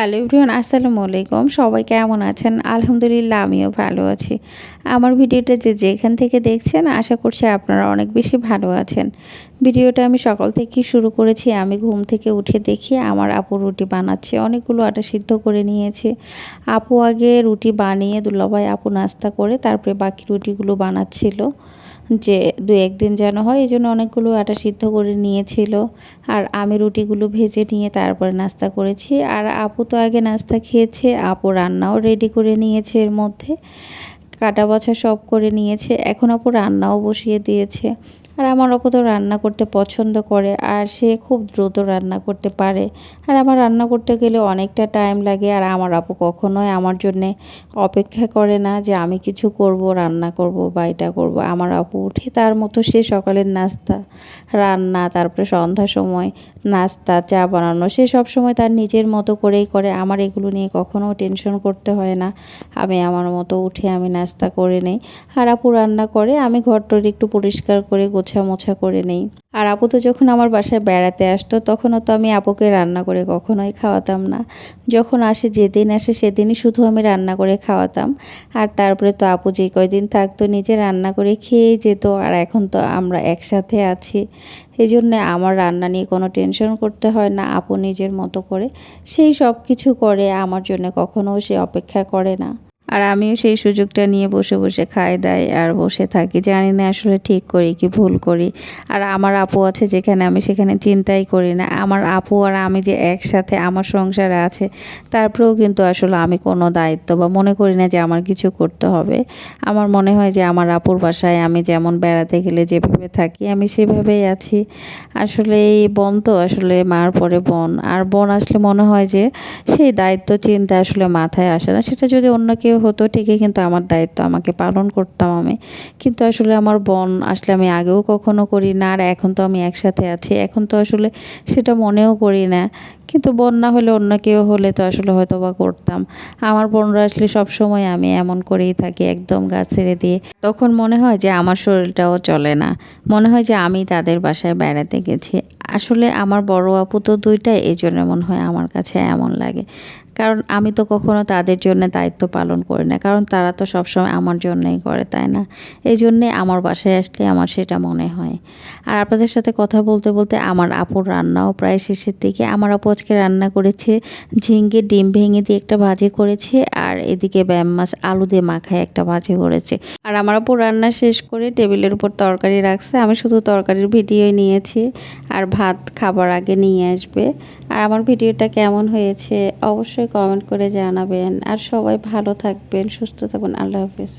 Hello everyone, আসসালামু আলাইকুম। সবাই কেমন আছেন? আলহামদুলিল্লাহ আমিও ভালো আছি। আমার ভিডিওটা যেখান থেকে দেখছেন আশা করছি আপনারা অনেক বেশি ভালো আছেন। ভিডিওটা আমি সকাল থেকেই শুরু করেছি। আমি ঘুম থেকে উঠে দেখি আমার আপু রুটি বানাচ্ছে। অনেকগুলো আটা সিদ্ধ করে নিয়েছে। আপু আগে রুটি বানিয়ে দুলাভাই আপু নাস্তা করে তারপরে বাকি রুটিগুলো বানাচ্ছিল, যে 2-1 দিন যেন হয় এই জন্য অনেকগুলো আটা সিদ্ধ করে নিয়েছিল। আর আমি রুটিগুলো ভেজে নিয়ে তারপরে নাস্তা করেছি। আর আপু তো আগে নাস্তা খেয়েছে, আপু রান্নাও রেডি করে নিয়েছে, এর মধ্যে কাটা বাছা সব করে নিয়েছে। এখন আপু রান্নাও বসিয়ে দিয়েছে। আর আমার আপু তো রান্না করতে পছন্দ করে, আর সে খুব দ্রুত রান্না করতে পারে। আর আমার রান্না করতে গেলে অনেকটা টাইম লাগে। আর আমার আপু কখনোই আমার জন্যে অপেক্ষা করে না যে আমি কিছু করব, রান্না করব বা এটা করব। আমার আপু উঠে তার মতো সে সকালের নাস্তা, রান্না, তারপরে সন্ধ্যার সময় নাস্তা, চা বানানো, সে সব সময় তার নিজের মতো করেই করে। আমার এগুলো নিয়ে কখনো টেনশন করতে হয় না। আমি আমার মতো উঠে আমি নাস্তা করে নেই। আর আপু রান্না করে, আমি ঘরটার একটু পরিষ্কার করে গোছা মোছা করে নেই। আর আপু তো যখন আমার বাসায় বেড়াতে আসতো তখনও তো আমি আপুকে রান্না করে কখনোই খাওয়াতাম না। যখন আসে, যেদিন আসে সেদিনই শুধু আমি রান্না করে খাওয়াতাম। আর তারপরে তো আপু যে কয়দিন থাকতো নিজে রান্না করে খেয়েই যেত। আর এখন তো আমরা একসাথে আছি, এই জন্যে আমার রান্না নিয়ে কোনো টেনশন করতে হয় না। আপু নিজের মতো করে সেই সব কিছু করে, আমার জন্য কখনো সে অপেক্ষা করে না। আর আমিও সেই সুযোগটা নিয়ে বসে বসে খাই দাই আর বসে থাকি। জানি না আসলে ঠিক করি কি ভুল করি। আর আমার আপু আছে যেখানে, আমি সেখানে চিন্তাই করি না। আমার আপু আর আমি যে একসাথে আমার সংসারে আছে, তারপরেও কিন্তু আসলে আমি কোনো দায়িত্ব বা মনে করি না যে আমার কিছু করতে হবে। আমার মনে হয় যে আমার আপুর বাসায় আমি যেমন বেড়াতে গেলে যেভাবে থাকি আমি সেভাবেই আছি। আসলে এই বোন তো আসলে মার পরে বোন, আর বোন আসলে মনে হয় যে সেই দায়িত্ব চিন্তা আসলে মাথায় আসে না। সেটা যদি অন্য কেউ হতো ঠিকই, কিন্তু আমার দায়িত্ব আমাকে পালন করতাম আমি। কিন্তু আসলে আমার বোন আসলে আমি আগেও কখনো করি না, আর এখন তো আমি একসাথে আছি, এখন তো আসলে সেটা মনেও করি না। কিন্তু বোন না হলে অন্য কেউ হলে তো আসলে হয়তো বা করতাম। আমার বোনরা আসলে সবসময় আমি এমন করেই থাকি, একদম গা ছেড়ে দিয়ে। তখন মনে হয় যে আমার শরীরটাও চলে না, মনে হয় যে আমি তাদের বাসায় বেড়াতে গেছি। আসলে আমার বড় আপু তো দুইটাই, এই জন্য মনে হয় আমার কাছে এমন লাগে। কারণ আমি তো কখনো তাদের জন্য দায়িত্ব পালন করি না, কারণ তারা তো সবসময় আমার জন্যই করে, তাই না? এই জন্যে আমার বাসায় আসলে আমার সেটা মনে হয়। আর আপনাদের সাথে কথা বলতে বলতে আমার আপুর রান্নাও প্রায় শেষের দিকে। আমার আপু আজকে রান্না করেছে ঝিঙ্গে ডিম ভেঙে দিয়ে একটা ভাজি করেছে, আর এদিকে ব্যাম মাছ আলু দিয়ে মাখায় একটা ভাজি করেছে। আর আমার আপু রান্না শেষ করে টেবিলের উপর তরকারি রাখছে, আমি শুধু তরকারির ভিডিওই নিয়েছি। আর ভাত খাবার আগে নিয়ে আসবে। আর আমার ভিডিওটা কেমন হয়েছে অবশ্যই কমেন্ট করে জানাবেন। আর সবাই ভালো থাকবেন, সুস্থ থাকবেন। আল্লাহ হাফেজ।